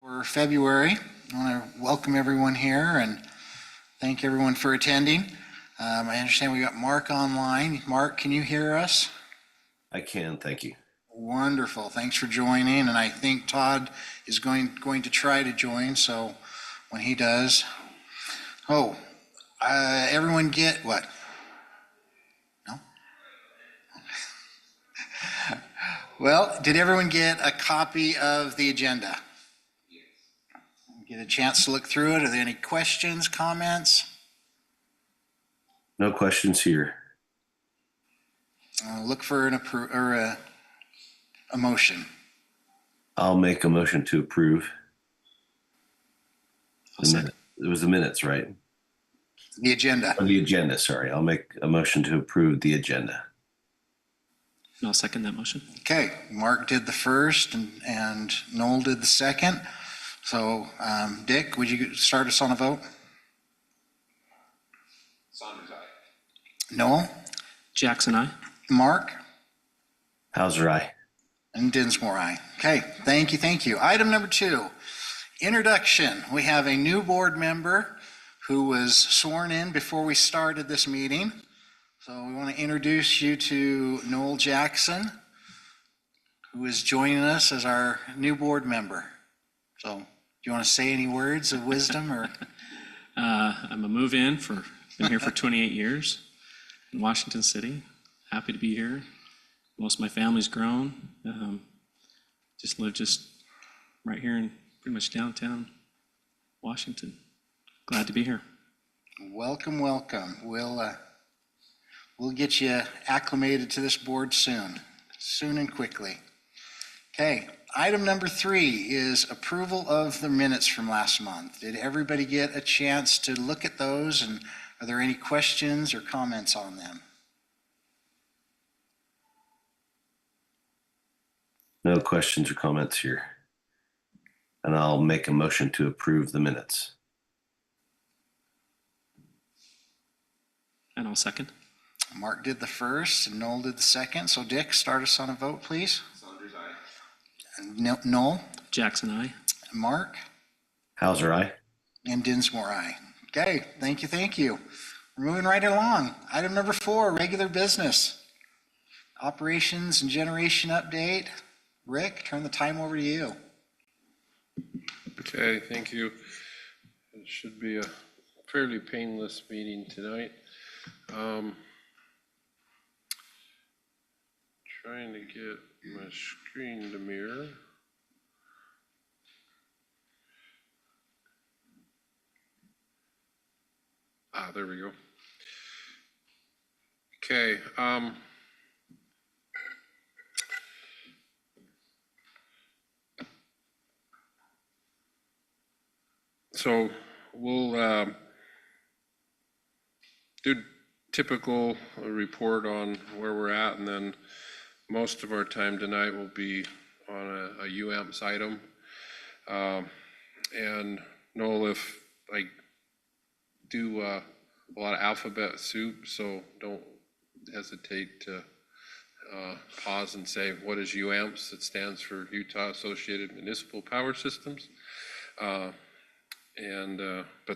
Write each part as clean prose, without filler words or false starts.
For February. I want to welcome everyone here and thank everyone for attending. I understand we got Mark online. Mark, can you hear us? I can, thank you. Wonderful. Thanks for joining. And I think Todd is going to try to join. So when he does, everyone get what? No? Well, did everyone get a copy of the agenda? Get a chance to look through it. Are there any questions, comments? No questions here. Look for a motion. I'll make a motion to approve. Second. It was the minutes, right? The agenda. Or the agenda, sorry. I'll make a motion to approve the agenda. I'll second that motion. Okay, Mark did the first and Noel did the second. So, Dick, would you start us on a vote? Saunders, aye. Noel? Jackson, aye. Mark? Hauser, aye. And Dinsmore, aye. Okay, thank you. Item number 2, introduction. We have a new board member who was sworn in before we started this meeting. So we want to introduce you to Noel Jackson, who is joining us as our new board member. So do you want to say any words of wisdom or? I'm a move-in been here for 28 years in Washington City. Happy to be here. Most of my family's grown. Just live right here in pretty much downtown Washington. Glad to be here. Welcome. We'll get you acclimated to this board soon and quickly. Okay, item number 3 is approval of the minutes from last month. Did everybody get a chance to look at those, and are there any questions or comments on them? No questions or comments here. And I'll make a motion to approve the minutes. And I'll second. Mark did the first and Noel did the second. So Dick, start us on a vote, please. Saunders, aye. Noel? Jackson, aye. Mark? Hauser, aye. And Dinsmore, aye. Okay, thank you. We're moving right along. Item number 4, regular business. Operations and generation update. Rick, turn the time over to you. Okay, thank you. It should be a fairly painless meeting tonight. Trying to get my screen to mirror. There we go. Okay. So we'll do typical report on where we're at, and then most of our time tonight will be on a UAMPS item. And Noel, if I do a lot of alphabet soup, so don't hesitate to pause and say, what is UAMPS? It stands for Utah Associated Municipal Power Systems. But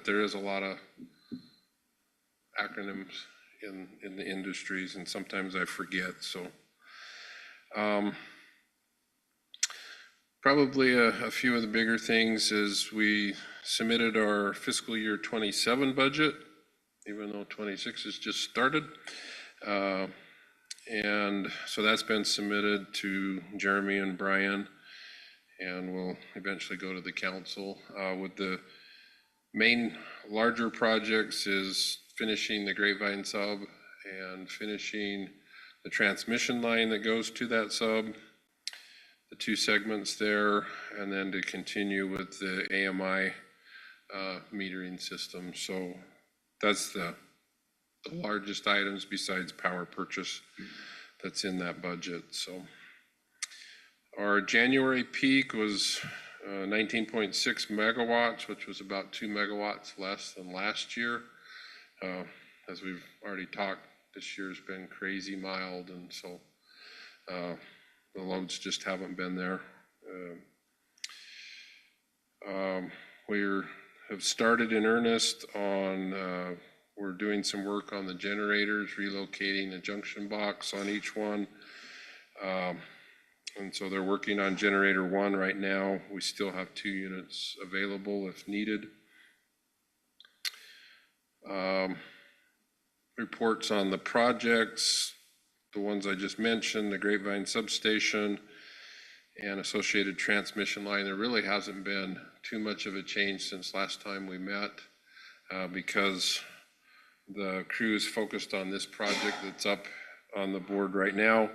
there is a lot of acronyms in the industries, and sometimes I forget. So probably a few of the bigger things is we submitted our fiscal year 27 budget, even though 26 has just started. And so that's been submitted to Jeremy and Brian, and will eventually go to the council. With the main larger projects is finishing the Grapevine sub and finishing the transmission line that goes to that sub, the 2 segments there, and then to continue with the AMI metering system. So that's the largest items besides power purchase that's in that budget. So our January peak was 19.6 megawatts, which was about 2 megawatts less than last year. As we've already talked, this year's been crazy mild, and so the loads just haven't been there. We have started in earnest on, we're doing some work on the generators, relocating a junction box on each one. And so they're working on generator 1 right now. We still have 2 units available if needed. Reports on the projects, the ones I just mentioned, the Grapevine substation and associated transmission line. There really hasn't been too much of a change since last time we met because the crew is focused on this project that's up on the board right now.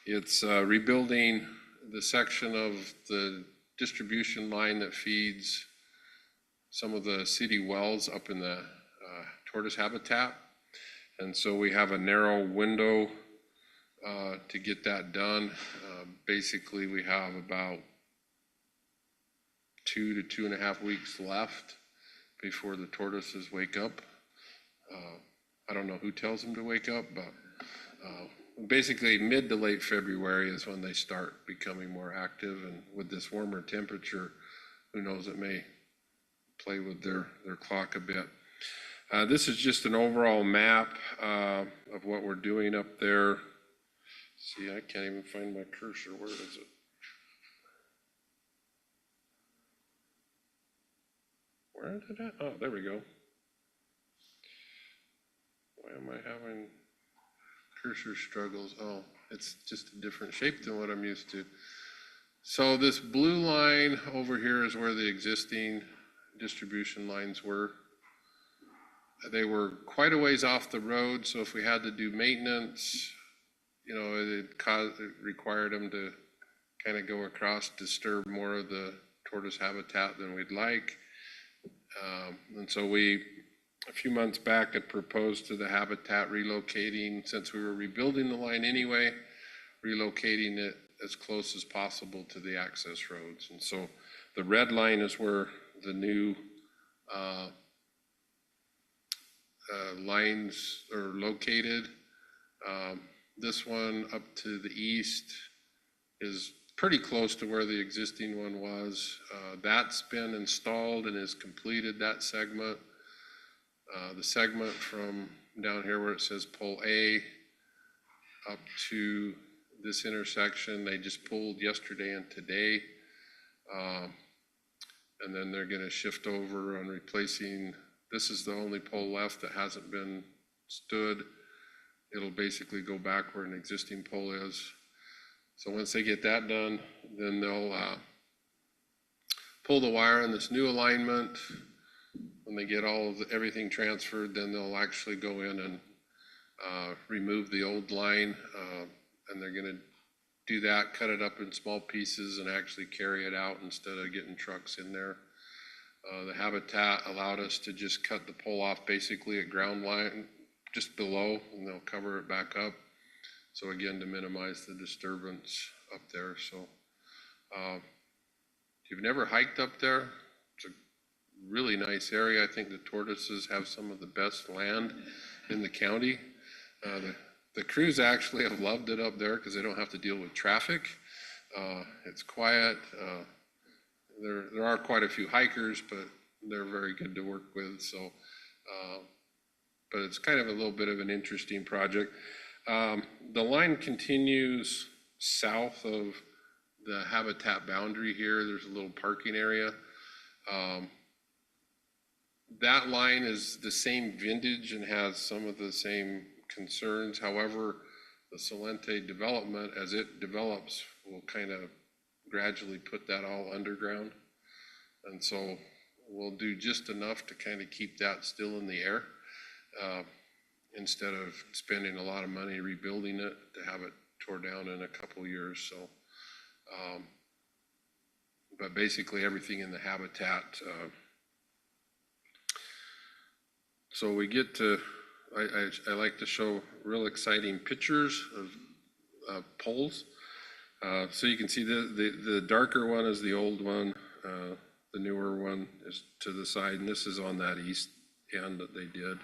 It's rebuilding the section of the distribution line that feeds some of the city wells up in the tortoise habitat. And so we have a narrow window to get that done. Basically, we have about 2 to 2.5 weeks left before the tortoises wake up. I don't know who tells them to wake up, but basically mid to late February is when they start becoming more active. And with this warmer temperature, who knows, it may play with their clock a bit. This is just an overall map of what we're doing up there. See, I can't even find my cursor. Where is it? Where did I? Oh, there we go. Why am I having cursor struggles? Oh, it's just a different shape than what I'm used to. So this blue line over here is where the existing distribution lines were. They were quite a ways off the road, so if we had to do maintenance, you know, it required them to kind of go across, disturb more of the tortoise habitat than we'd like. And so we, a few months back, had proposed to the habitat relocating, since we were rebuilding the line anyway, relocating it as close as possible to the access roads. And so the red line is where the new lines are located. This one up to the east is pretty close to where the existing one was. That's been installed and is completed, that segment. The segment from down here where it says pole A up to this intersection, they just pulled yesterday and today. And then they're gonna shift over on replacing, this is the only pole left that hasn't been stood. It'll basically go back where an existing pole is. So once they get that done, then they'll pull the wire in this new alignment. When they get all of everything transferred, then they'll actually go in and remove the old line. And they're gonna do that, cut it up in small pieces and actually carry it out instead of getting trucks in there. The habitat allowed us to just cut the pole off basically at ground line, just below, and they'll cover it back up. So again, to minimize the disturbance up there. So if you've never hiked up there, it's a really nice area. I think the tortoises have some of the best land in the county. The crews actually have loved it up there because they don't have to deal with traffic. It's quiet. There are quite a few hikers, but they're very good to work with. So, but it's kind of a little bit of an interesting project. The line continues south of the habitat boundary here. There's a little parking area. That line is the same vintage and has some of the same concerns. However, the Salente development, as it develops, will kind of gradually put that all underground. And so we'll do just enough to kind of keep that still in the air instead of spending a lot of money rebuilding it to have it tore down in a couple of years. So, but basically everything in the habitat. So we get to, I like to show real exciting pictures of poles. So you can see the darker one is the old one. The newer one is to the side, and this is on that east end that they did.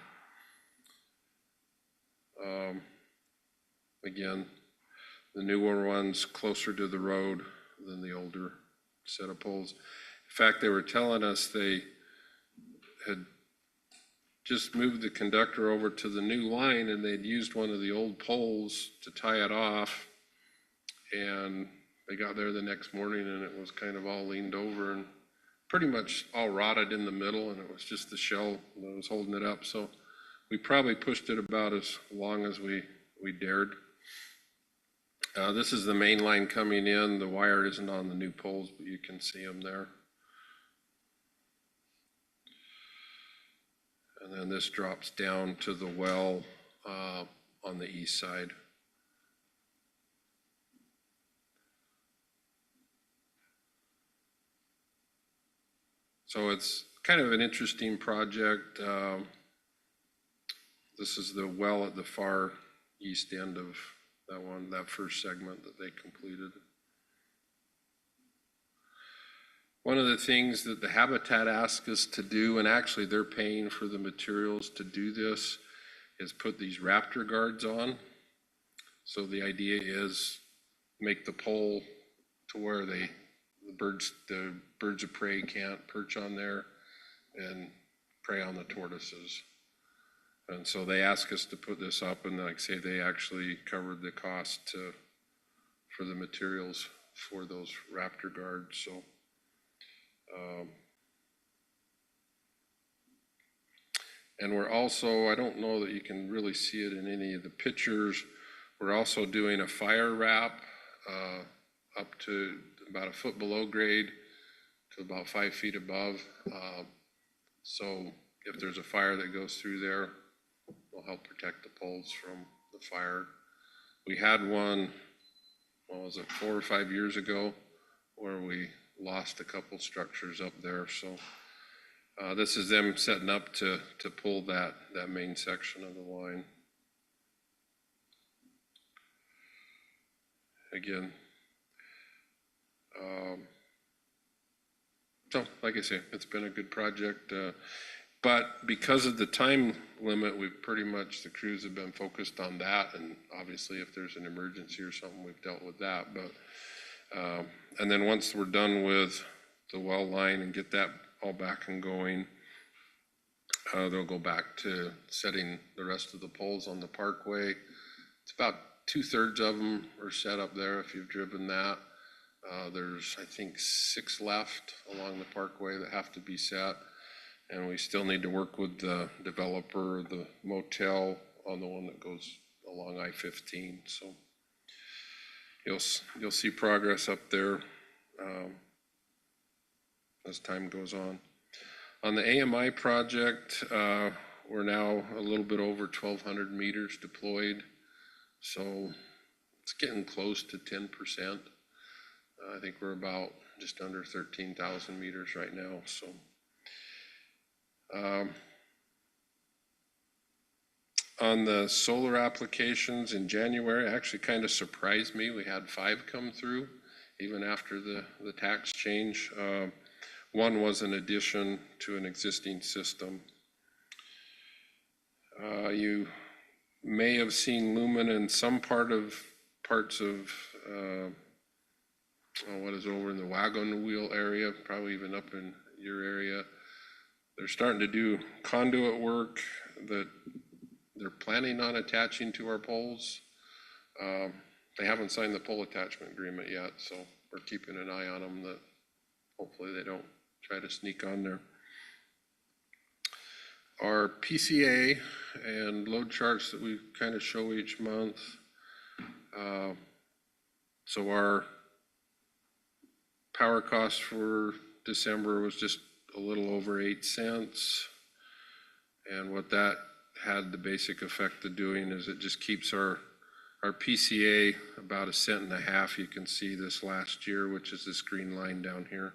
Again, the newer one's closer to the road than the older set of poles. fact, they were telling us they had just moved the conductor over to the new line and they'd used one of the old poles to tie it off. And they got there the next morning and it was kind of all leaned over and pretty much all rotted in the middle, and it was just the shell that was holding it up. So we probably pushed it about as long as we dared. This is the main line coming in. The wire isn't on the new poles, but you can see them there. And then this drops down to the well on the east side. So it's kind of an interesting project. This is the well at the far east end of that first segment that they completed. One of the things that the Habitat asked us to do, and actually they're paying for the materials to do this, is put these raptor guards on. So the idea is make the pole to where the birds of prey can't perch on there and prey on the tortoises. And so they asked us to put this up, and like I say, they actually covered the cost for the materials for those raptor guards. So and we're also, I don't know that you can really see it in any of the pictures, we're also doing a fire wrap up to about a foot below grade to about 5 feet above. So if there's a fire that goes through there, will help protect the poles from the fire. We had one, what was it, 4 or 5 years ago, where we lost a couple structures up there. So this is them setting up to pull that main section of the line. Again, so like I say, it's been a good project. But because of the time limit, we've pretty much, the crews have been focused on that. And obviously if there's an emergency or something, we've dealt with that. But, and then once we're done with the well line and get that all back and going, they'll go back to setting the rest of the poles on the parkway. It's about 2/3 of them are set up there if you've driven that. There's, I think, 6 left along the parkway that have to be set. And we still need to work with the developer, the motel on the one that goes along I-15. So you'll see progress up there as time goes on. On the AMI project, we're now a little bit over 1,200 meters deployed. So it's getting close to 10%. I think we're about just under 13,000 meters right now. So on the solar applications in January, actually kind of surprised me. We had 5 come through even after the tax change. One was an addition to an existing system. You may have seen Lumen in some parts of what is over in the wagon wheel area, probably even up in your area. They're starting to do conduit work that they're planning on attaching to our poles. They haven't signed the pole attachment agreement yet, so we're keeping an eye on them that hopefully they don't try to sneak on there. Our PCA and load charts that we kind of show each month. So our power cost for December was just a little over 8 cents. And what that had the basic effect of doing is it just keeps our PCA about 1.5 cents. You can see this last year, which is this green line down here,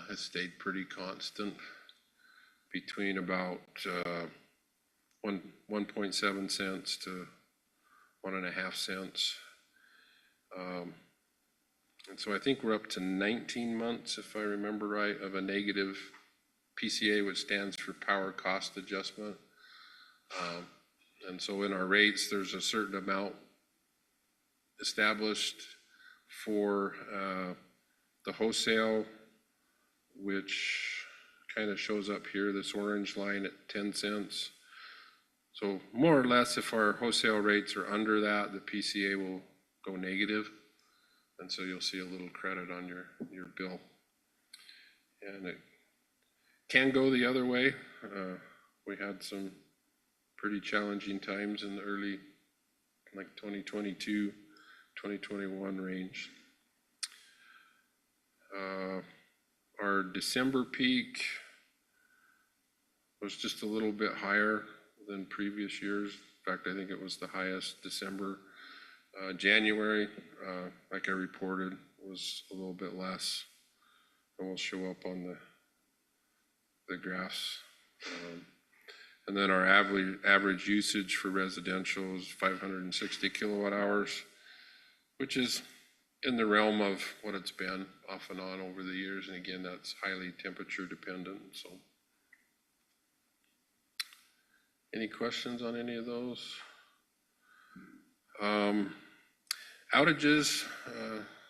has stayed pretty constant between about 1.7 cents to 1.5 cents. And so I think we're up to 19 months, if I remember right, of a negative PCA, which stands for power cost adjustment. And so in our rates, there's a certain amount established for the wholesale which kind of shows up here, this orange line at 10 cents. So more or less, if our wholesale rates are under that, the PCA will go negative. And so you'll see a little credit on your bill. And it can go the other way. We had some pretty challenging times in the early, like 2022, 2021 range. Our December peak was just a little bit higher than previous years. In fact, I think it was the highest December. January, like I reported, was a little bit less, and will show up on the graphs. And then our average usage for residential is 560 kilowatt hours, which is in the realm of what it's been off and on over the years. And again, that's highly temperature dependent. So, any questions on any of those? Outages,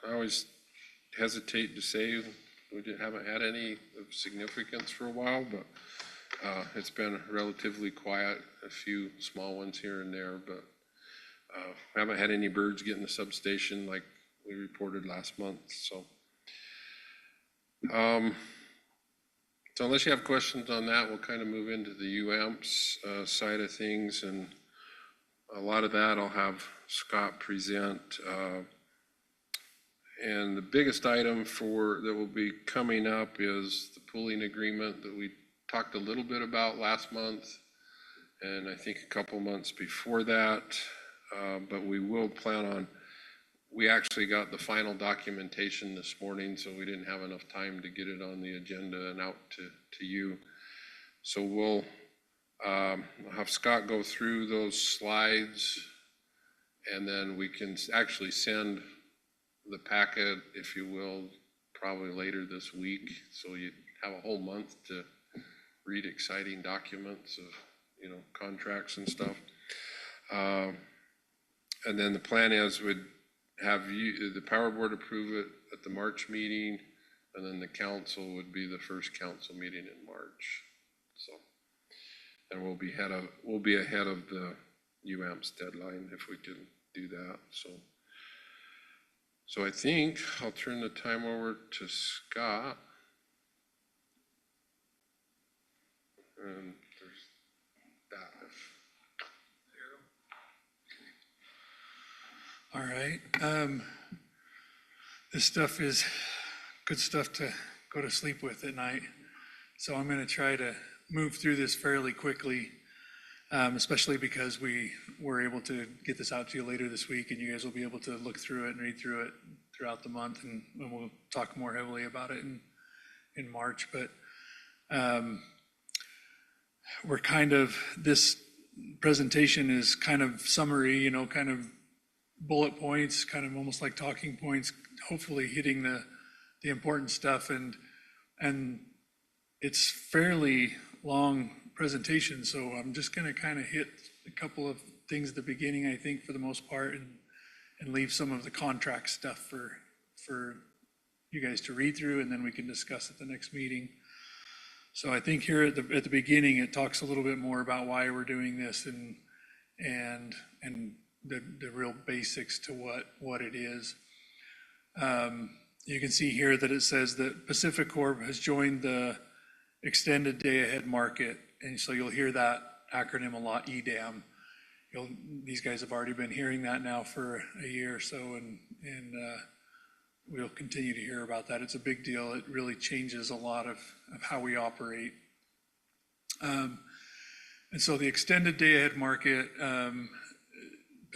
I always hesitate to say we haven't had any of significance for a while, but it's been relatively quiet, a few small ones here and there, but we haven't had any birds get in the substation like we reported last month. So, so unless you have questions on that, we'll kind of move into the UAMPS side of things, and a lot of that I'll have Scott present. And the biggest item that will be coming up is the pooling agreement that we talked a little bit about last month, and I think a couple months before that. But we will plan on, we actually got the final documentation this morning, so we didn't have enough time to get it on the agenda and out to you. So we'll have Scott go through those slides, and then we can actually send the packet, if you will, probably later this week. So you have a whole month to read exciting documents of, contracts and stuff. And then the plan is we'd have the power board approve it at the March meeting, and then the council would be the first council meeting in March. So, and we'll be ahead of the UAMPS deadline if we can do that. So I think I'll turn the time over to Scott. And there's that. All right. This stuff is good stuff to go to sleep with at night. So I'm going to try to move through this fairly quickly, especially because we were able to get this out to you later this week, and you guys will be able to look through it and read through it throughout the month, and we'll talk more heavily about it in March. But we're this presentation is kind of summary, kind of bullet points, kind of almost like talking points, hopefully hitting the important stuff. And it's fairly long presentation, so I'm just going to kind of hit a couple of things at the beginning, I think, for the most part, and leave some of the contract stuff for you guys to read through, and then we can discuss at the next meeting. So I think here at the beginning, it talks a little bit more about why we're doing this and the real basics to what it is. You can see here that it says that PacifiCorp has joined the extended day-ahead market, and so you'll hear that acronym a lot, EDAM. These guys have already been hearing that now for a year or so, and we'll continue to hear about that. It's a big deal. It really changes a lot of how we operate. And so the extended day-ahead market,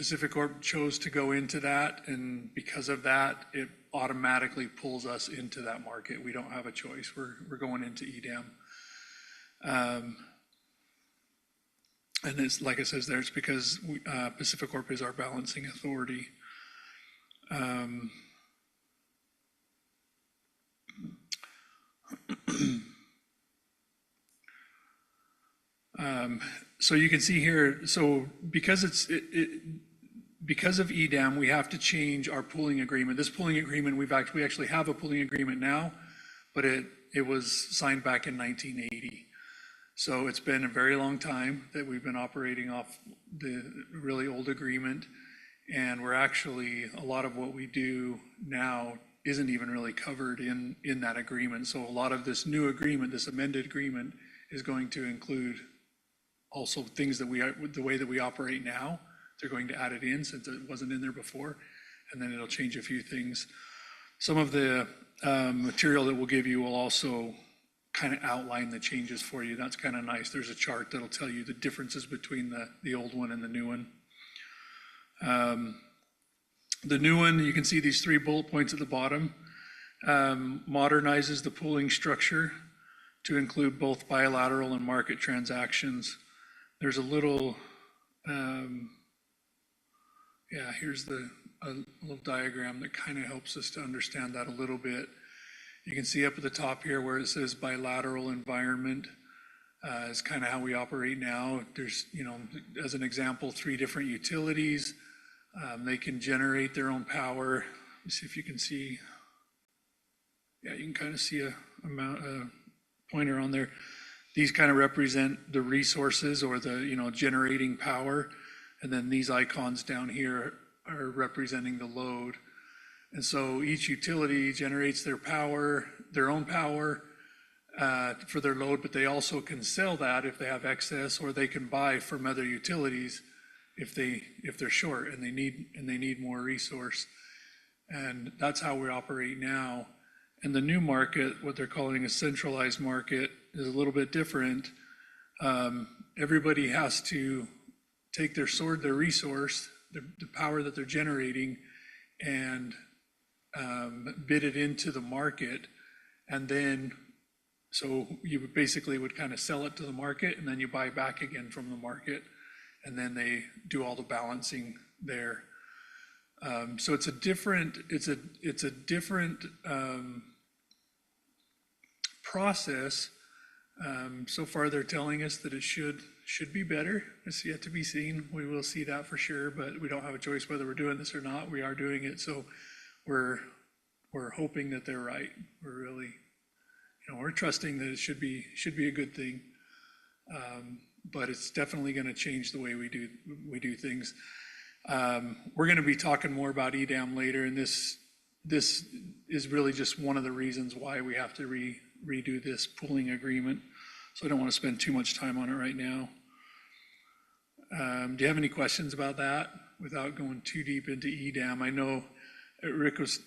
PacifiCorp chose to go into that, and because of that, it automatically pulls us into that market. We don't have a choice. We're going into EDAM. And it's like it says there, it's because PacifiCorp is our balancing authority. So you can see here, so because because of EDAM, we have to change our pooling agreement. This pooling agreement, we actually have a pooling agreement now, but it was signed back in 1980. So it's been a very long time that we've been operating off the really old agreement. And we're actually, a lot of what we do now isn't even really covered in that agreement. So a lot of this new agreement, this amended agreement, is going to include also things that the way that we operate now. They're going to add it in since it wasn't in there before, and then it'll change a few things. Some of the material that we'll give you will also kind of outline the changes for you. That's kind of nice. There's a chart that'll tell you the differences between the old one and the new one. The new one, you can see these 3 bullet points at the bottom, modernizes the pooling structure to include both bilateral and market transactions. There's a little, here's a little diagram that kind of helps us to understand that a little bit. You can see up at the top here where it says bilateral environment is kind of how we operate now. There's, as an example, 3 different utilities. They can generate their own power. Let me see if you can see. Yeah, you can kind of see a pointer on there. These kind of represent the resources or the, generating power. And then these icons down here are representing the load. And so each utility generates their power, their own power for their load, but they also can sell that if they have excess, or they can buy from other utilities if they're short and they need more resource. And that's how we operate now. And the new market, what they're calling a centralized market, is a little bit different. Everybody has to take their resource, the power that they're generating, and bid it into the market. And then, so you basically would kind of sell it to the market, and then you buy back again from the market. And then they do all the balancing there. So it's a different process. So far, they're telling us that it should be better. It's yet to be seen. We will see that for sure, but we don't have a choice whether we're doing this or not. We are doing it, so we're hoping that they're right. We're really, we're trusting that it should be a good thing. But it's definitely going to change the way we do things. We're going to be talking more about EDAM later, and this is really just one of the reasons why we have to redo this pooling agreement. So I don't want to spend too much time on it right now. Do you have any questions about that without going too deep into EDAM? I know Rick was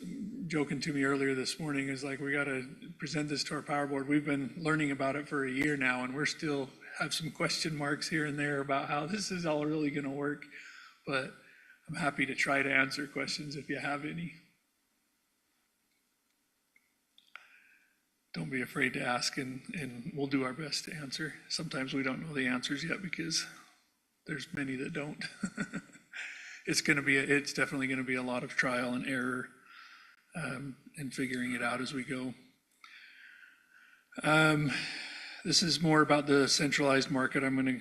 joking to me earlier this morning, is like, we got to present this to our power board. We've been learning about it for a year now, and we're still have some question marks here and there about how this is all really going to work. But I'm happy to try to answer questions if you have any. Don't be afraid to ask, and we'll do our best to answer. Sometimes we don't know the answers yet because there's many that don't. It's definitely going to be a lot of trial and error and figuring it out as we go. This is more about the centralized market. I'm going to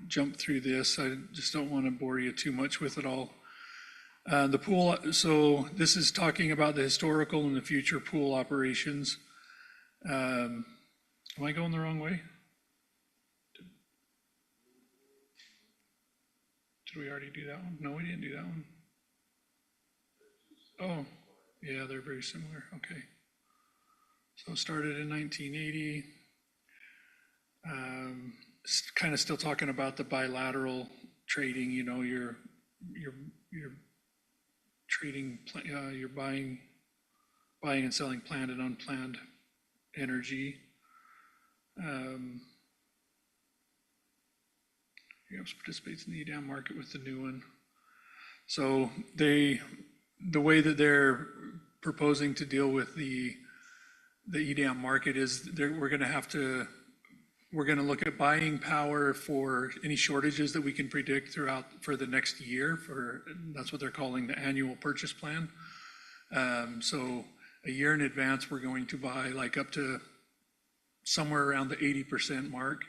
jump through this. I just don't want to bore you too much with it all. The pool, so this is talking about the historical and the future pool operations. Am I going the wrong way? Did we already do that one? No, we didn't do that one. Oh, yeah, they're very similar. Okay. So it started in 1980. It's kind of still talking about the bilateral trading. You're trading, you're buying and selling planned and unplanned energy. Participates in the EDAM market with the new one. So the way that they're proposing to deal with the EDAM market is we're going to look at buying power for any shortages that we can predict for the next year. That's what they're calling the annual purchase plan. So a year in advance, we're going to buy like up to somewhere around the 80% mark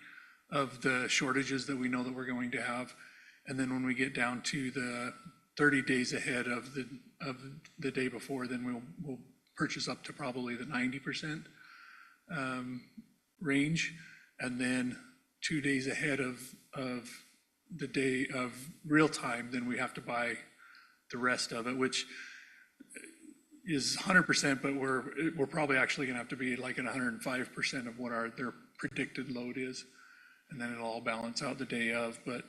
of the shortages that we know that we're going to have. And then when we get down to the 30 days ahead of the day before, then we'll purchase up to probably the 90%. range, and then 2 days ahead of the day of real time, then we have to buy the rest of it, which is 100%, but we're probably actually gonna have to be like at 105% of what their predicted load is. And then it'll all balance out the day of, but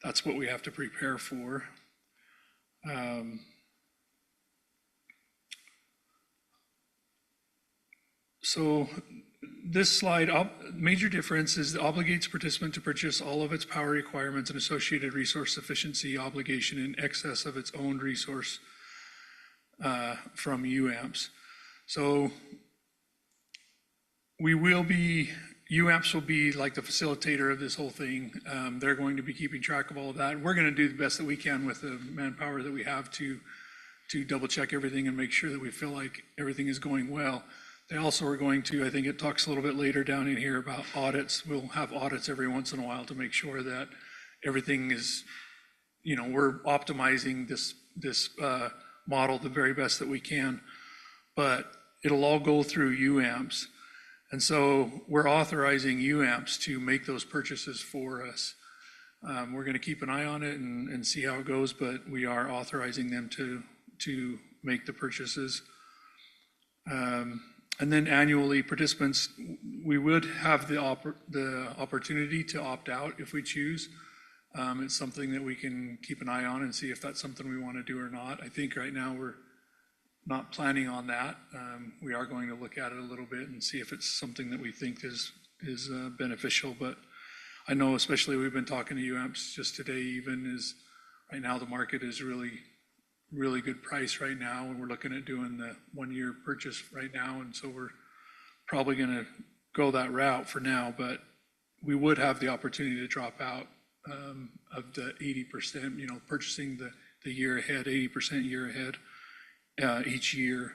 that's what we have to prepare for. So this slide, major difference is it obligates participant to purchase all of its power requirements and associated resource sufficiency obligation in excess of its own resource from UAMPS. So UAMPS will be like the facilitator of this whole thing. They're going to be keeping track of all of that. We're gonna do the best that we can with the manpower that we have to double check everything and make sure that we feel like everything is going well. They also are going to, I think it talks a little bit later down in here about audits. We'll have audits every once in a while to make sure that everything is, we're optimizing this model the very best that we can. But it'll all go through UAMPS. And so we're authorizing UAMPS to make those purchases for us. We're going to keep an eye on it and see how it goes, but we are authorizing them to make the purchases. And then annually, participants, we would have the opportunity to opt out if we choose. It's something that we can keep an eye on and see if that's something we want to do or not. I think right now we're not planning on that. We are going to look at it a little bit and see if it's something that we think is beneficial. But I know, especially we've been talking to UAMPS just today, even is right now the market is really good price right now, and we're looking at doing the 1-year purchase right now, and so we're probably going to go that route for now. But we would have the opportunity to drop out of the 80%, purchasing the year ahead, 80% year ahead each year.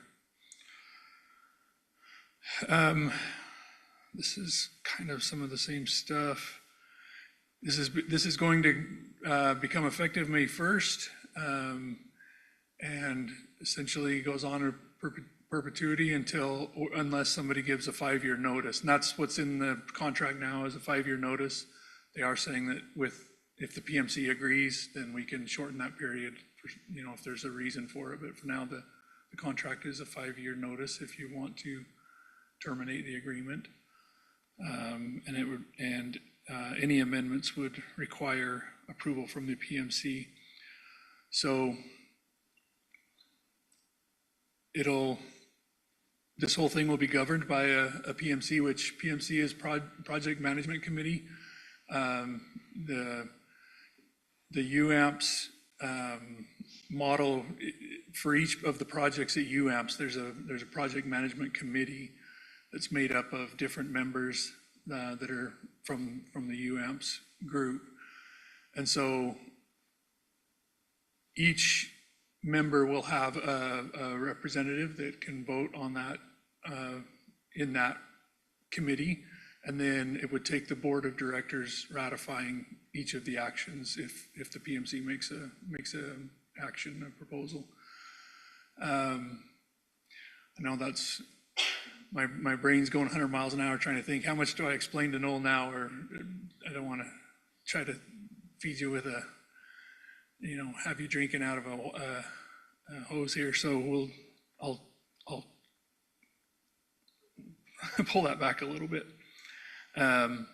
This is kind of some of the same stuff. This is going to become effective May 1st. And essentially goes on in perpetuity unless somebody gives a 5-year notice. And that's what's in the contract now is a 5-year notice. They are saying that if the PMC agrees, then we can shorten that period, if there's a reason for it. But for now, the contract is a 5-year notice if you want to terminate the agreement. And any amendments would require approval from the PMC. So this whole thing will be governed by a PMC, which PMC is Project Management Committee. The UAMPS model for each of the projects at UAMPS, there's a project management committee that's made up of different members that are from the UAMPS group. And so each member will have a representative that can vote on that in that committee, and then it would take the board of directors ratifying each of the actions if the PMC makes a action, a proposal. I know that's my brain's going 100 miles an hour trying to think how much do I explain to Noel now, or I don't want to try to feed you with have you drinking out of a hose here. So I'll pull that back a little bit. And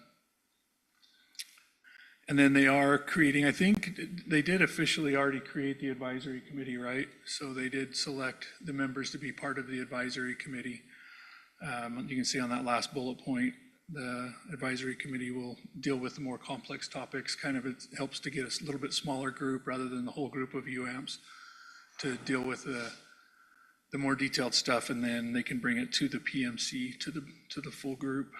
then they are creating, I think they did officially already create the advisory committee, right? So they did select the members to be part of the advisory committee. You can see on that last bullet point, the advisory committee will deal with the more complex topics. Kind of it helps to get a little bit smaller group rather than the whole group of UAMPS to deal with the more detailed stuff, and then they can bring it to the PMC, to the full group.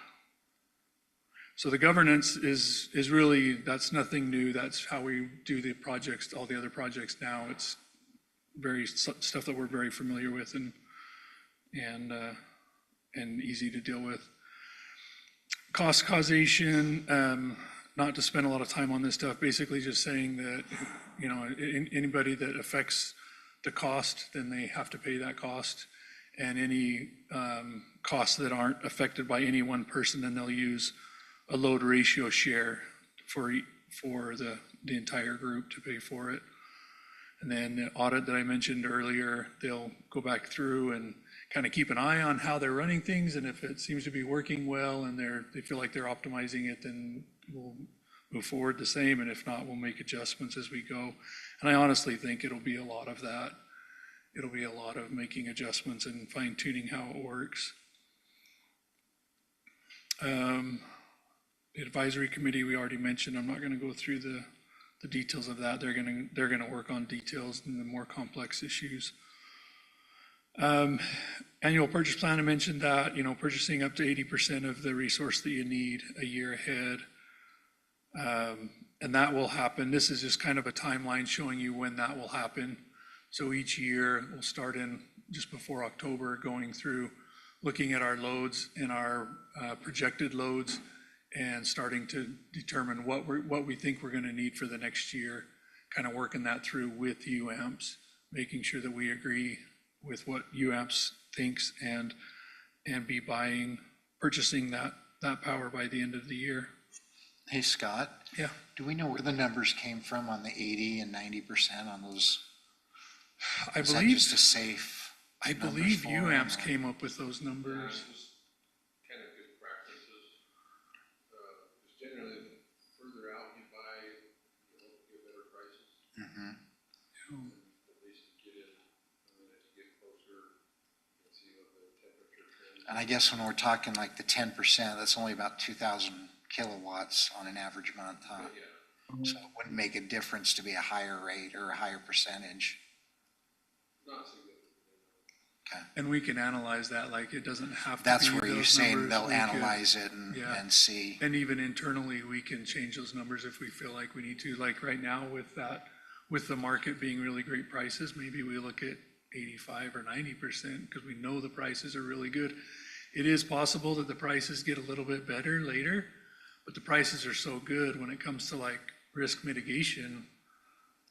So the governance is really, that's nothing new. That's how we do the projects, all the other projects now. It's very stuff that we're very familiar with and easy to deal with. Cost causation, not to spend a lot of time on this stuff, basically just saying that, anybody that affects the cost, then they have to pay that cost. And any costs that aren't affected by any one person, and they'll use a load ratio share for, for the entire group to pay for it. And then the audit that I mentioned earlier, they'll go back through and kind of keep an eye on how they're running things, and if it seems to be working well and they feel like they're optimizing it, then we'll move forward the same, and if not, we'll make adjustments as we go. And I honestly think it'll be a lot of that. It'll be a lot of making adjustments and fine tuning how it works. The advisory committee, we already mentioned. I'm not gonna go through the details of that. They're gonna work on details and the more complex issues. Annual purchase plan, I mentioned that, purchasing up to 80% of the resource that you need a year ahead. And that will happen. This is just kind of a timeline showing you when that will happen. So each year, we'll start in just before October, going through, looking at our loads and our projected loads, and starting to determine what we think we're gonna need for the next year, kind of working that through with UAMPS, making sure that we agree with what UAMPS thinks and be purchasing that power by the end of the year. Hey, Scott, Yeah. do we know where the numbers came from on the 80 and 90% on those? I Is that believe, just a safe? I numbers believe for 'em, UAMPS or- came up with those numbers. Just kind of good practices. Just generally, the further out you buy, you get better prices. Mhm. At least to get in, and then as you get closer, you can see what the temperature trends. And I guess when we're talking like the 10%, that's only about 2,000 kilowatts on an average month, huh? So it wouldn't make a difference to be a higher rate or a higher percentage. Not significant. Okay. And we can analyze that, like, it doesn't have to be That's where you're those saying numbers. they'll We could- analyze it yeah. and see. And even internally, we can change those numbers if we feel like we need to. Like right now with the market being really great prices, maybe we look at 85 or 90% because we know the prices are really good. It is possible that the prices get a little bit better later, but the prices are so good when it comes to like risk mitigation,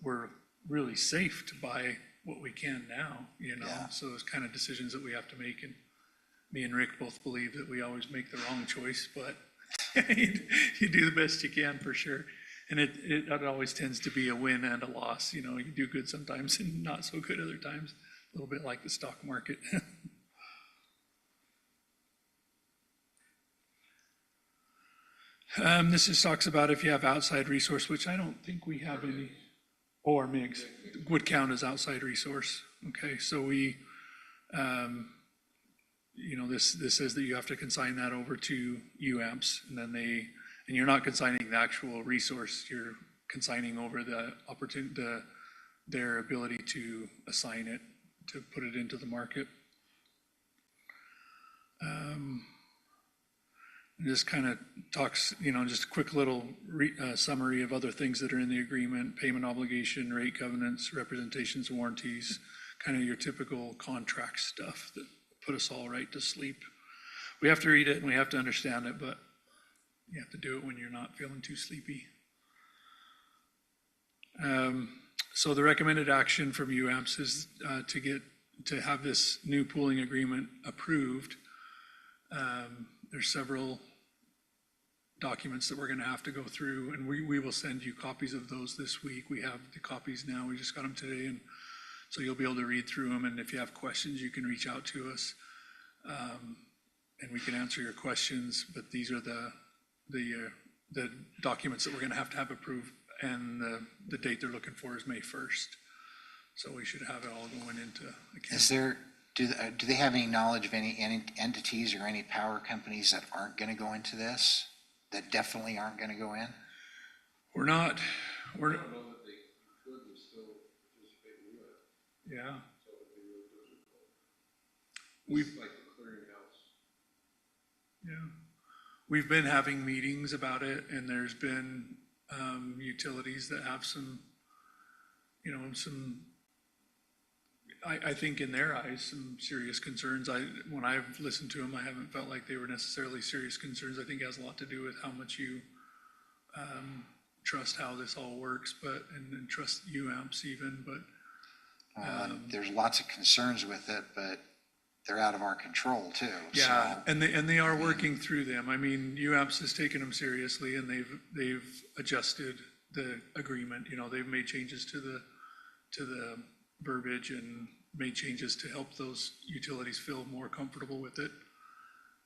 we're really safe to buy what we can now, Yeah. So it's kind of decisions that we have to make, and me and Rick both believe that we always make the wrong choice, but you do the best you can for sure. And it always tends to be a win and a loss. You do good sometimes and not so good other times, a little bit like the stock market. This just talks about if you have outside resource, which I don't think we have any, or MIGs, would count as outside resource. Okay, so we, this says that you have to consign that over to UAMPS, and then and you're not consigning the actual resource, you're consigning over the opportunity, their ability to assign it, to put it into the market. This kind of talks, just a quick little summary of other things that are in the agreement: payment obligation, rate covenants, representations, warranties, kind of your typical contract stuff that put us all right to sleep. We have to read it and we have to understand it, but you have to do it when you're not feeling too sleepy. So the recommended action from UAMPS is to have this new pooling agreement approved. There's several documents that we're going to have to go through, and we will send you copies of those this week. We have the copies now. We just got them today, and so you'll be able to read through them, and if you have questions, you can reach out to us, and we can answer your questions. But these are the documents that we're going to have approved, and the date they're looking for is May 1st. So we should have it all going into account. Is there, do they have any knowledge of any entities or any power companies that aren't going to go into this, that definitely aren't going to go in? We're not, I don't know that they could and still participate in that, yeah. so it'd be really difficult. We've, It's like a clearinghouse. yeah. We've been having meetings about it, and there's been utilities that have some, I think in their eyes, some serious concerns. When I've listened to them, I haven't felt like they were necessarily serious concerns. I think it has a lot to do with how much you trust how this all works, and trust UAMPS even, but There's lots of concerns with it, but they're out of our control too. Yeah, So, and they are working through them. I mean, UAMPS has taken them seriously, and they've adjusted the agreement. You know, they've made changes to the verbiage and made changes to help those utilities feel more comfortable with it.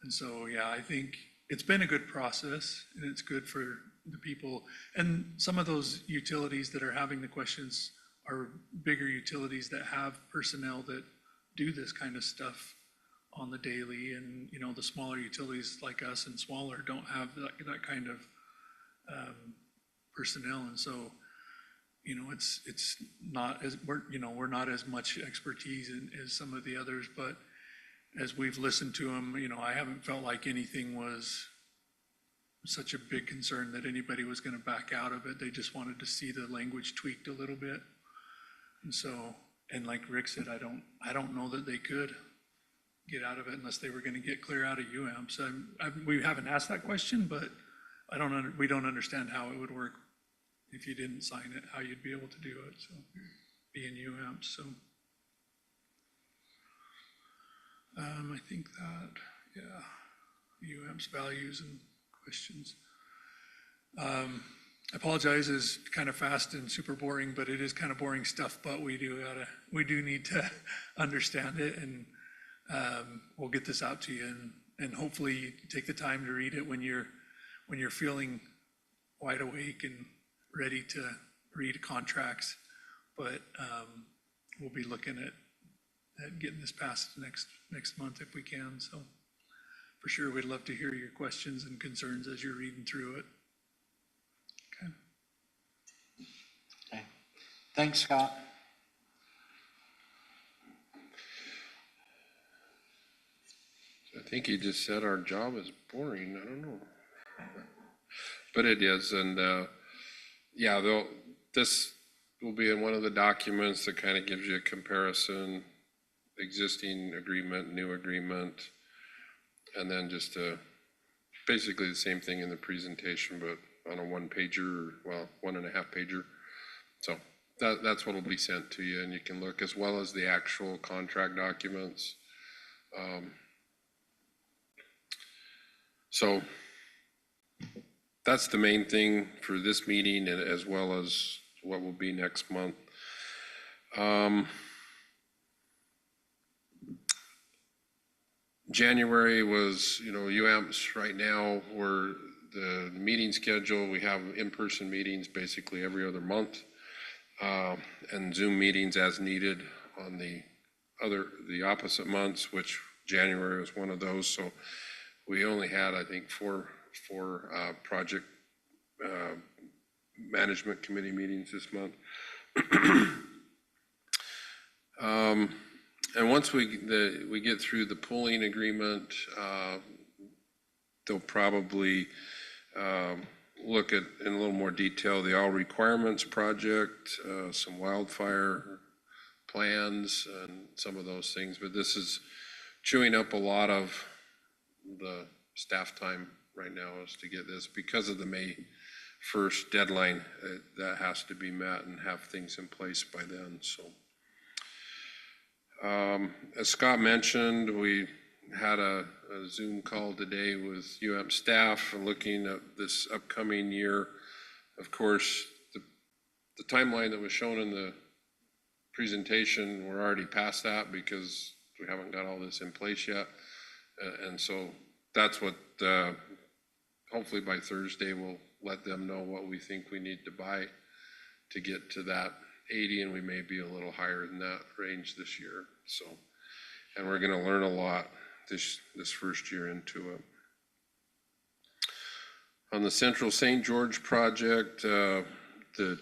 And so, yeah, I think it's been a good process, and it's good for the people. And some of those utilities that are having the questions are bigger utilities that have personnel that do this kind of stuff on the daily. And, you know, the smaller utilities like us and smaller don't have that kind of personnel. And so, you know, it's not as, we're not as much expertise as some of the others, but as we've listened to them, you know, I haven't felt like anything was such a big concern that anybody was going to back out of it. They just wanted to see the language tweaked a little bit. And so, and like Rick said, I don't know that they could get out of it unless they were going to get clear out of UAMPS. We haven't asked that question, but we don't understand how it would work if you didn't sign it, how you'd be able to do it. So being UAMPS, so. I think that, yeah, UAMPS values and questions. I apologize, is kind of fast and super boring, but it is kind of boring stuff, but we do need to understand it, and we'll get this out to you, and hopefully you take the time to read it when you're feeling wide awake and ready to read contracts. But we'll be looking at getting this passed next month if we can. So for sure, we'd love to hear your questions and concerns as you're reading through it. okay. Thanks, Scott. I think he just said our job is boring. I don't know. But it is. And yeah, this will be in one of the documents that kind of gives you a comparison, existing agreement, new agreement, and then just basically the same thing in the presentation, but on a 1-pager, well, 1.5-pager. So that's what will be sent to you, and you can look, as well as the actual contract documents. So that's the main thing for this meeting, and as well as what will be next month. January was, you know, UAMPS right now, where the meeting schedule, we have in-person meetings basically every other month, and Zoom meetings as needed on the opposite months, which January was one of those. So we only had, I think, four project management committee meetings this month. And once we get through the pooling agreement, they'll probably look at in a little more detail the all requirements project, some wildfire plans, and some of those things. But this is chewing up a lot of the staff time right now, is to get this, because of the May 1st deadline that has to be met and have things in place by then. So as Scott mentioned, we had a Zoom call today with UAMPS staff looking at this upcoming year. Of course, the timeline that was shown in the presentation, we're already past that because we haven't got all this in place yet. And so that's what, hopefully by Thursday, we'll let them know what we think we need to buy to get to that 80, and we may be a little higher than that range this year. So, and we're going to learn a lot this first year into it. On the Central St. George project, the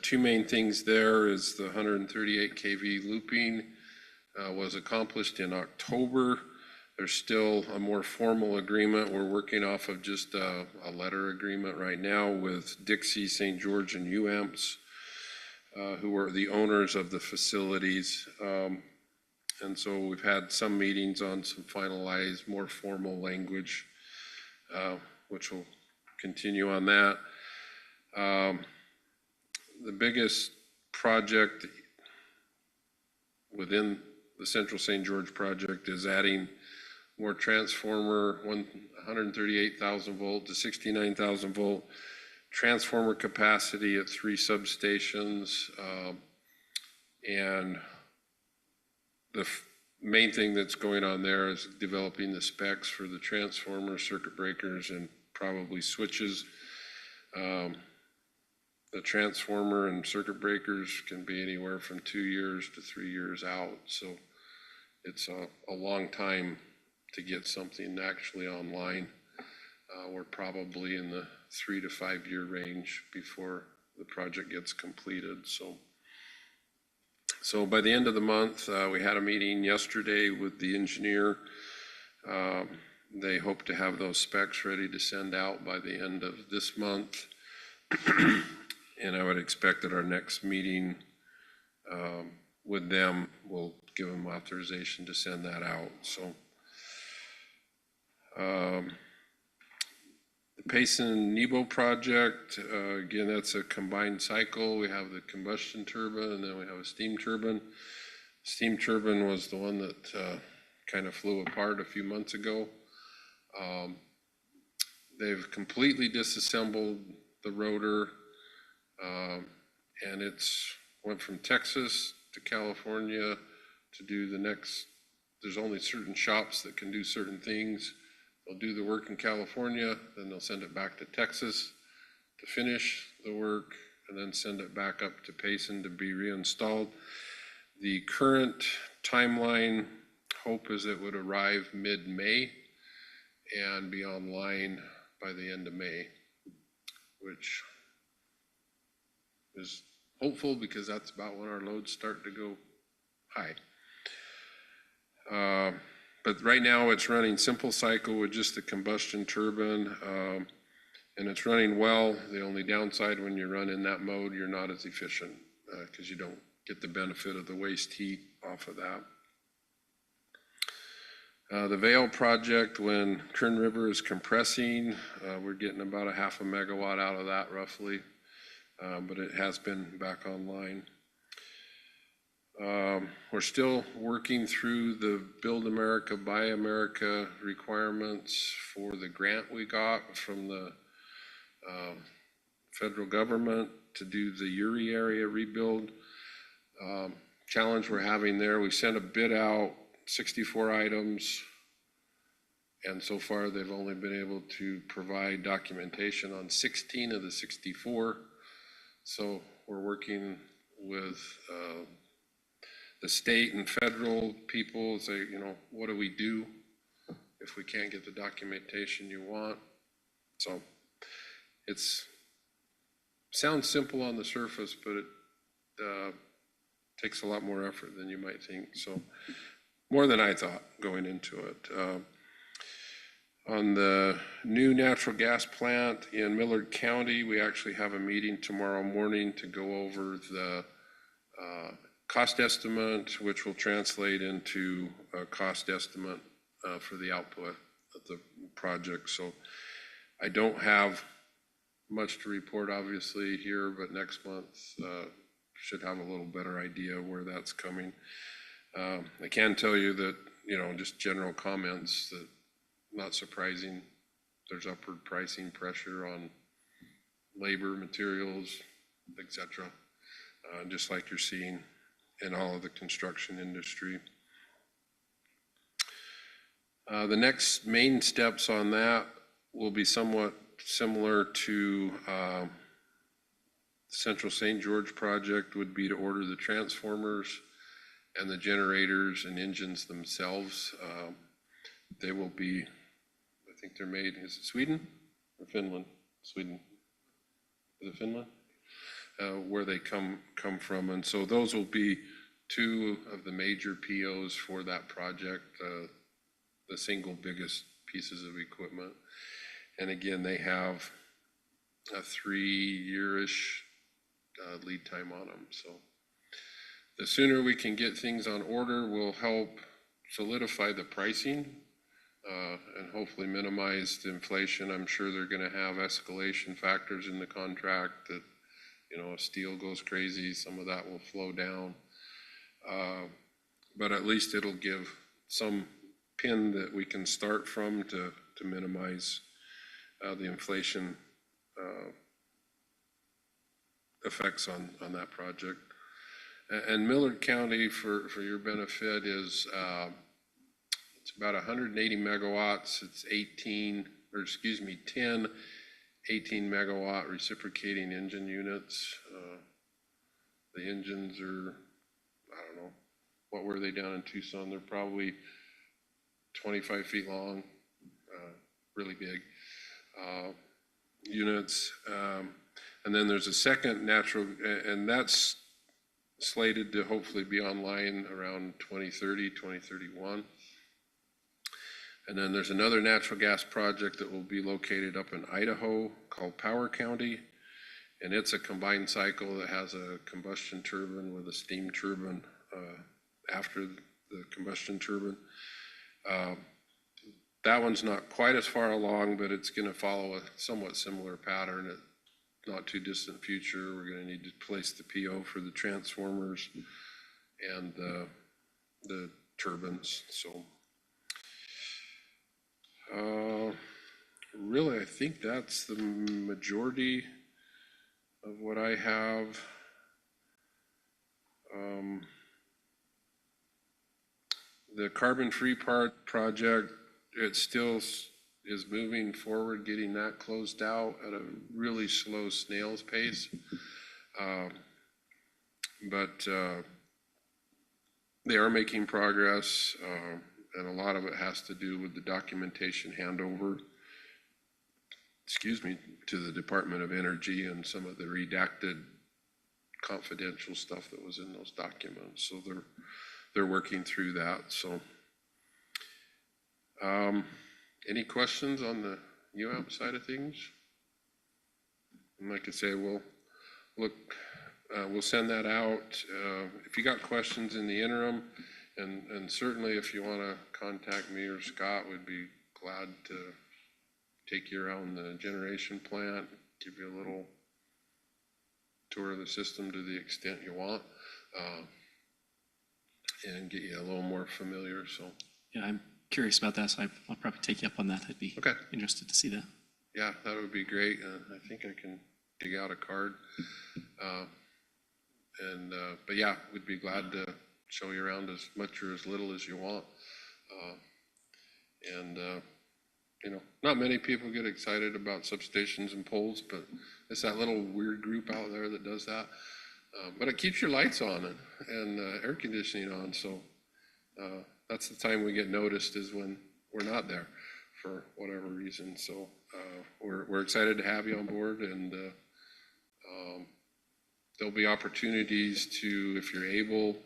two main things there is the 138 kV looping was accomplished in October. There's still a more formal agreement. We're working off of just a letter agreement right now with Dixie, St. George, and UAMPS, who are the owners of the facilities. And so we've had some meetings on some finalized, more formal language, which will continue on that. The biggest project within the Central St. George project is adding more transformer, 138,000 volt to 69,000 volt transformer capacity at 3 substations. And the main thing that's going on there is developing the specs for the transformer, circuit breakers, and probably switches. The transformer and circuit breakers can be anywhere from 2 years to 3 years out. So it's a long time to get something actually online. We're probably in the 3 to 5 year range before the project gets completed. So by the end of the month, we had a meeting yesterday with the engineer. They hope to have those specs ready to send out by the end of this month. And I would expect that our next meeting with them will give them authorization to send that out. So the Payson Nebo project, again, that's a combined cycle. We have the combustion turbine and then we have a steam turbine. Steam turbine was the one that kind of flew apart a few months ago. They've completely disassembled the rotor, and it's went from Texas to California to do the next. There's only certain shops that can do certain things. They'll do the work in California, then they'll send it back to Texas to finish the work, and then send it back up to Payson to be reinstalled. The current timeline hope is it would arrive mid-May and be online by the end of May, which is hopeful because that's about when our loads start to go high. But right now it's running simple cycle with just the combustion turbine, and it's running well. The only downside when you run in that mode, you're not as efficient because you don't get the benefit of the waste heat off of that. The Vail project, when Kern River is compressing, we're getting about a 0.5 megawatt out of that roughly, but it has been back online. We're still working through the Build America, Buy America requirements for the grant we got from the federal government to do the Uri area rebuild. Challenge we're having there, we sent a bid out, 64 items, and so far they've only been able to provide documentation on 16 of the 64. So we're working with the state and federal people, say, you know, what do we do if we can't get the documentation you want? So it's sounds simple on the surface, but it takes a lot more effort than you might think. So more than I thought going into it. On the new natural gas plant in Millard County, we actually have a meeting tomorrow morning to go over the cost estimate, which will translate into a cost estimate for the output of the project. So I don't have much to report obviously here, but next month should have a little better idea where that's coming. I can tell you that, you know, just general comments that not surprising, there's upward pricing pressure on labor, materials, etc. Just like you're seeing in all of the construction industry. The next main steps on that will be somewhat similar to Central St. George project, would be to order the transformers and the generators and engines themselves. They will be, I think they're made, is it Sweden or Finland? Sweden. Is it Finland? Where they come from. And so those will be two of the major POs for that project, the single biggest pieces of equipment. And again, they have a 3-year-ish lead time on them. So the sooner we can get things on order will help solidify the pricing and hopefully minimize the inflation. I'm sure they're going to have escalation factors in the contract that, you know, if steel goes crazy, some of that will flow down. But at least it'll give some pin that we can start from to minimize the inflation effects on that project. And Millard County, for your benefit, is it's about 180 megawatts. It's 10 18 megawatt reciprocating engine units. The engines are, I don't know, what were they down in Tucson? They're probably 25 feet long, really big units. And then there's a second natural, and that's slated to hopefully be online around 2030, 2031. And then there's another natural gas project that will be located up in Idaho called Power County. And it's a combined cycle that has a combustion turbine with a steam turbine after the combustion turbine. That one's not quite as far along, but it's going to follow a somewhat similar pattern. At not too distant future, we're going to need to place the PO for the transformers and the turbines. So really, I think that's the majority of what I have. The carbon-free project, it still is moving forward, getting that closed out at a really slow snail's pace. But they are making progress, and a lot of it has to do with the documentation handover, to the Department of Energy and some of the redacted confidential stuff that was in those documents. So they're working through that. So any questions on the UAMP side of things? And like I say, we'll send that out. If you got questions in the interim, and certainly if you want to contact me or Scott, we'd be glad to take you around the generation plant, give you a little tour of the system to the extent you want, and get you a little more familiar. So Yeah, I'm curious about that, so I'll probably take you up on that. I'd be okay, interested to see that. yeah, that would be great. I think I can dig out a card, but yeah, we'd be glad to show you around as much or as little as you want. You know, not many people get excited about substations and poles, but it's that little weird group out there that does that. But it keeps your lights on and air conditioning on. So that's the time we get noticed, is when we're not there for whatever reason. So we're excited to have you on board, and there'll be opportunities to, if you're able,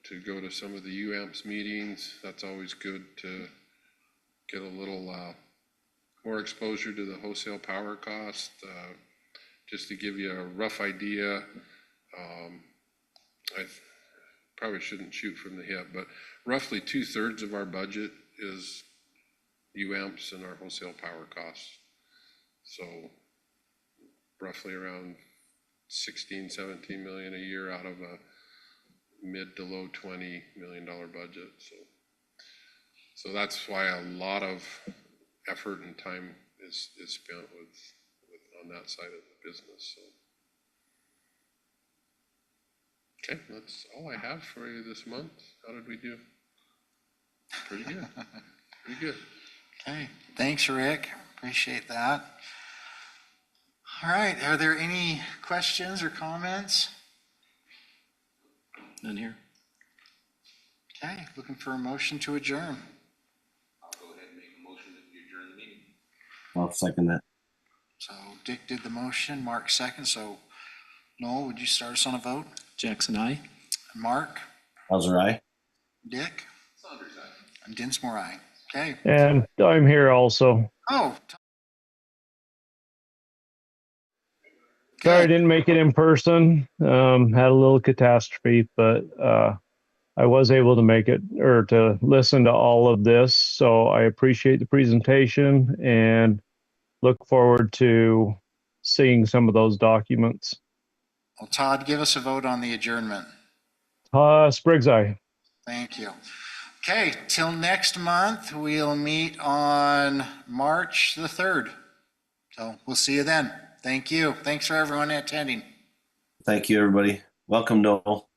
to go to some of the UAMPS meetings. That's always good to get a little more exposure to the wholesale power cost. Just to give you a rough idea, I probably shouldn't shoot from the hip, but roughly 2/3 of our budget is UAMPS and our wholesale power costs. So roughly around 16, 17 million a year out of a mid to low $20 million budget. So that's why a lot of effort and time is spent on that side of the business. So okay, that's all I have for you this month. How did we do? Pretty good. Pretty good. Okay, thanks, Rick. Appreciate that. All right, are there any questions or comments? None here. Okay, looking for a motion to adjourn. I'll go ahead and make a motion that we adjourn the meeting. I'll second that. So Dick did the motion, Mark second. So Noel, would you start us on a vote? Jackson, aye. Mark, Hauser, aye. Dick, Saunders, aye. and Dinsmore, aye. Okay. And I'm here also. Oh. Sorry I Okay. didn't make it in person. Had a little catastrophe, but I was able to make it or to listen to all of this. So I appreciate the presentation and look forward to seeing some of those documents. Well, Todd, give us a vote on the adjournment. Spriggs, aye. Thank you. Okay, till next month, we'll meet on March the 3rd. So we'll see you then. Thank you. Thanks for everyone attending. Thank you, everybody. Welcome, Noel.